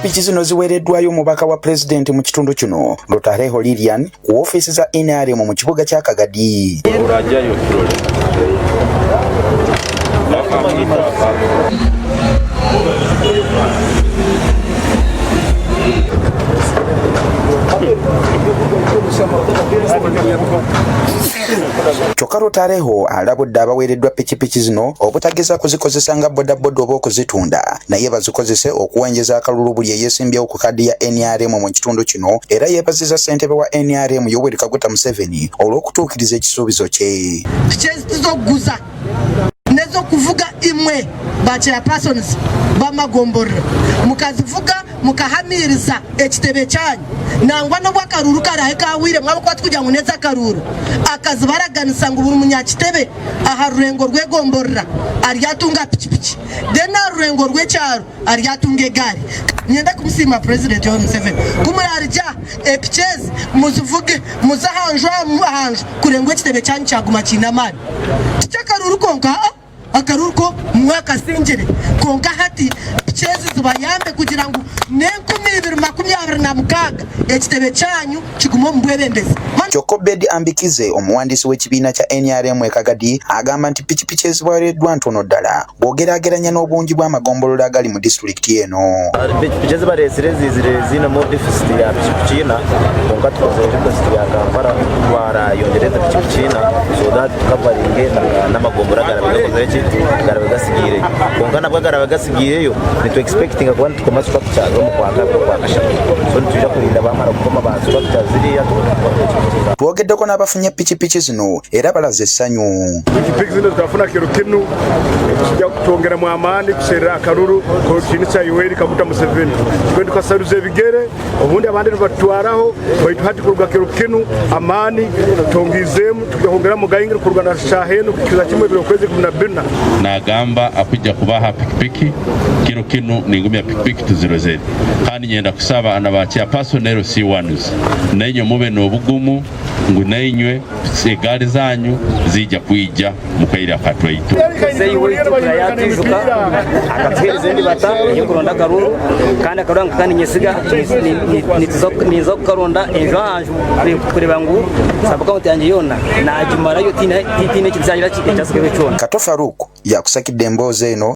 Pikipiki zino ziweereddwayo omubaka wa president mu kitundu kino Lotareho Lilian ku ofiisi za NRM mu kibuga kya Kagadi. Kyokka Lotareho alabudde abaweereddwa pikipiki zino obutageza kuzikozesa nga bodaboda oba okuzitunda, naye bazikozese okuwenjeza akalulu buli eyeesimbyewo ku kadi ya NRM mu kitundu kino, era yeebaziza ssentebe wa NRM Yoweri Kaguta Museveni olw'okutuukiriza ekisuubizo kye. Tuzokuguza nezokuvuga imwe bachairpersons bamagomborero mukazivuga mukahamiriza ekitebe cyanyu nangwa n'obwakaruru karahe kawire mwabo kwa tukujya nguneza akaruru akazibaraganisa ngo buri munyakitebe aha rurengo rwegomborera ariyatunga pikipiki dena rurengo rwecyaro ariyatunga egari. Nyenda kumusima President John Museveni kumurarija epichez muzivuge muzahanjwa muhanjwa kurengo ekitebe cyanyu cyaguma kinamani cyakaruru konka akaruru ko mwaka sinjire konka hati pichezi zibayambe kugira ngo ne2026 ekitebe cyanyu kigumo mbwebembezi. Kyokka Obed Ambikize omuwandiisi w'ekibiina kya NRM Kagadi agamba nti pikipiki eziweereddwa ntono ddala bw'ogeraageranya n'obungi bw'amagombolola agali mu disitulikiti eno. Pikipiki ezibareesire zizire zina mu deficit ya pikipiki ina konka tukoze deficit ya Kampala twarayongereza pikipiki ina so that covering n'amagombolola garabe gasigire konka nabwo garabe gasigireyo nitu expecting kuba tukoma structure zo mu kwaka so tujja kulinda bamara kukoma ba structure ziriya. Twogeddeko n'abafunye pikipiki zino era balaze essanyu. Pikipiki zino zitafuna kiro kinu kijja kutongera mu amaani kuserera akaruru ko kinisa Yoweri Kaguta Museveni twende kasaruze ebigere obundi abandi batwaraho baitu hati kuruga kiro kinu amaani tongizemu tujya mu gayingira kuruga na shaheno kukiza kimwe biro kwezi 12 nagamba akujja kubaha pikipiki kiro kinu n'ingumi ya pikipiki tuzirozere kandi nyenda kusaba anabacha personal C1s nenyo mube n'obugumu ngo nainywe egari zanyu zijja kwijja mukaira katwaitu sei wetu yatuzuka akatweze ndi bata yokuronda karuru kandi akaranga kandi nyesiga nizo karonda ejo hanju kureba ngo sabaga mutyange yona na jumara yo tine kizajira cyasikewe cyona. Kato Faruku yakusakidde emboozi eno